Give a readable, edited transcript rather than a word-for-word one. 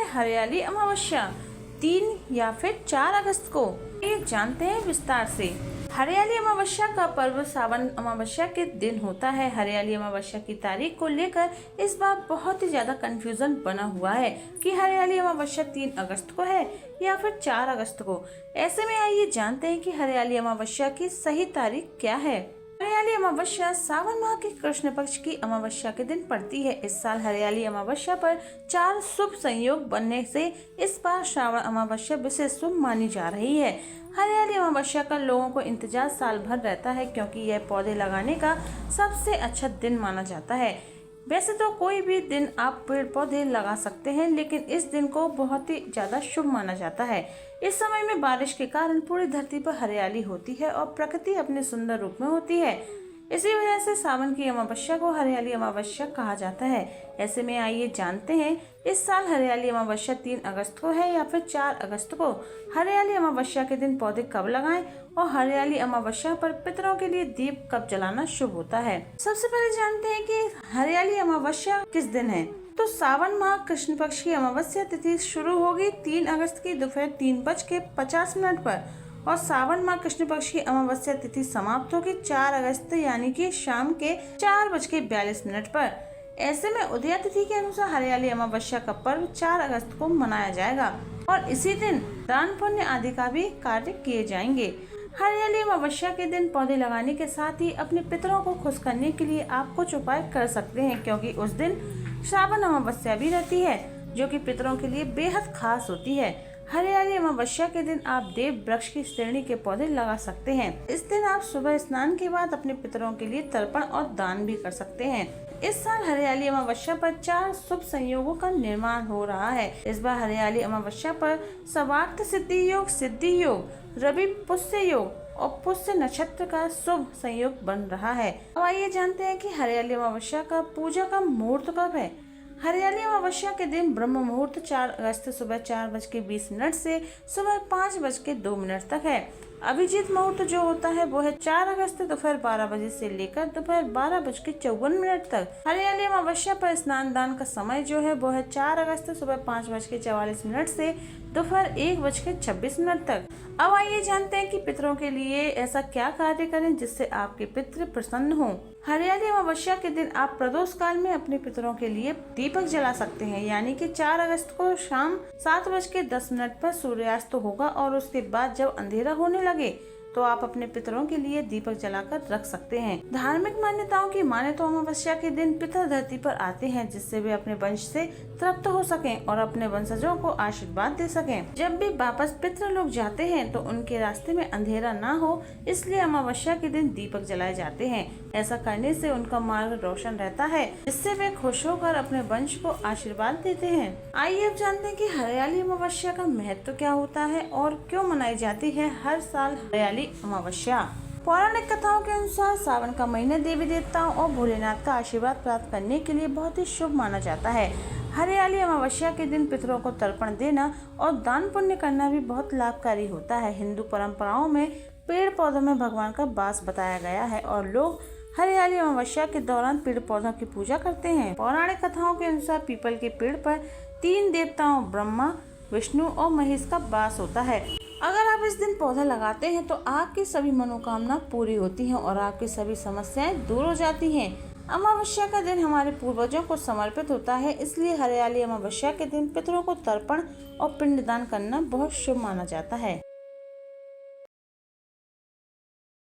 हरियाली अमावस्या 3 या फिर 4 अगस्त को? ये जानते हैं विस्तार से। हरियाली अमावस्या का पर्व सावन अमावस्या के दिन होता है। हरियाली अमावस्या की तारीख को लेकर इस बार बहुत ही ज्यादा कंफ्यूजन बना हुआ है कि हरियाली अमावस्या 3 अगस्त को है या फिर 4 अगस्त को। ऐसे में आइए जानते हैं कि हरियाली अमावस्या की सही तारीख क्या है। हरियाली अमावस्या सावन माह के कृष्ण पक्ष की अमावस्या के दिन पड़ती है। इस साल हरियाली अमावस्या पर 4 शुभ संयोग बनने से इस बार श्रावण अमावस्या विशेष शुभ मानी जा रही है। हरियाली अमावस्या का लोगों को इंतजार साल भर रहता है क्योंकि यह पौधे लगाने का सबसे अच्छा दिन माना जाता है। वैसे तो कोई भी दिन आप पेड़ पौधे लगा सकते हैं, लेकिन इस दिन को बहुत ही ज्यादा शुभ माना जाता है। इस समय में बारिश के कारण पूरी धरती पर हरियाली होती है और प्रकृति अपने सुंदर रूप में होती है। इसी वजह से सावन की अमावस्या को हरियाली अमावस्या कहा जाता है। ऐसे में आइए जानते हैं इस साल हरियाली अमावस्या 3 अगस्त को है या फिर 4 अगस्त को। हरियाली अमावस्या के दिन पौधे कब लगाएं और हरियाली अमावस्या पर पितरों के लिए दीप कब जलाना शुभ होता है। सबसे पहले जानते हैं कि हरियाली अमावस्या किस दिन है। तो सावन माह कृष्ण पक्ष की अमावस्या तिथि शुरू होगी 3 अगस्त की दोपहर 3:50 पर और सावन माह कृष्ण पक्ष की अमावस्या तिथि समाप्त होगी 4 अगस्त यानी कि शाम के 4:42 पर। ऐसे में उदया तिथि के अनुसार हरियाली अमावस्या का पर्व 4 अगस्त को मनाया जाएगा और इसी दिन दान पुण्य आदि का भी कार्य किए जाएंगे। हरियाली अमावस्या के दिन पौधे लगाने के साथ ही अपने पितरों को खुश करने के लिए आप कुछ उपाय कर सकते हैं, क्योंकि उस दिन श्रावण अमावस्या भी रहती है जो कि पितरों के लिए बेहद खास होती है। हरियाली अमावस्या के दिन आप देव वृक्ष की श्रेणी के पौधे लगा सकते हैं। इस दिन आप सुबह स्नान के बाद अपने पितरों के लिए तर्पण और दान भी कर सकते हैं। इस साल हरियाली अमावस्या पर 4 शुभ संयोगों का निर्माण हो रहा है। इस बार हरियाली अमावस्या पर सवार्थ सिद्धि योग, रवि पुष्य योग और पुष्य नक्षत्र का शुभ संयोग बन रहा है। अब आइए जानते हैं कि हरियाली अमावस्या का पूजा का मुहूर्त कब है। हरियाली अमावस्या के दिन ब्रह्म मुहूर्त 4 अगस्त सुबह 4:20 से सुबह 5:02 तक है। अभिजीत मुहूर्त जो होता है वो है 4 अगस्त दोपहर 12 बजे से लेकर दोपहर 12:54 तक। हरियाली अमावस्या पर स्नान दान का समय जो है वो है 4 अगस्त सुबह 5:44 से दोपहर 1:26 तक। अब आइए जानते हैं कि पितरों के लिए ऐसा क्या कार्य करें जिससे आपके पितृ प्रसन्न हों। हरियाली अमावस्या के दिन आप प्रदोष काल में अपने पितरों के लिए दीपक जला सकते हैं, यानी कि 4 अगस्त को शाम 7:10 पर सूर्यास्त होगा और उसके बाद जब अंधेरा होने लगे तो आप अपने पितरों के लिए दीपक जलाकर रख सकते हैं। धार्मिक मान्यताओं की माने तो अमावस्या के दिन पितर धरती पर आते हैं जिससे वे अपने वंश से तृप्त हो सकें और अपने वंशजों को आशीर्वाद दे सकें। जब भी वापस पितर लोग जाते हैं तो उनके रास्ते में अंधेरा ना हो, इसलिए अमावस्या के दिन दीपक जलाए जाते हैं। ऐसा करने से उनका मार्ग रोशन रहता है, जिससे वे खुश होकर अपने वंश को आशीर्वाद देते हैं। आइए अब जानते हैं कि हरियाली अमावस्या का महत्व क्या होता है और क्यों मनाई जाती है हर साल हरियाली अमावस्या। पौराणिक कथाओं के अनुसार सावन का महीना देवी देवताओं और भोलेनाथ का आशीर्वाद प्राप्त करने के लिए बहुत ही शुभ माना जाता है। हरियाली अमावस्या के दिन पितरों को तर्पण देना और दान पुण्य करना भी बहुत लाभकारी होता है। हिंदू परंपराओं में पेड़ पौधों में भगवान का वास बताया गया है और लोग हरियाली अमावस्या के दौरान पेड़ पौधों की पूजा करते हैं। पौराणिक कथाओं के अनुसार पीपल के पेड़ पर 3 देवताओं ब्रह्मा, विष्णु और महेश का वास होता है। अगर आप इस दिन पौधा लगाते हैं तो आपकी सभी मनोकामना पूरी होती हैं और आपकी सभी समस्याएं दूर हो जाती हैं। अमावस्या का दिन हमारे पूर्वजों को समर्पित होता है, इसलिए हरियाली अमावस्या के दिन पितरों को तर्पण और पिंडदान करना बहुत शुभ माना जाता है।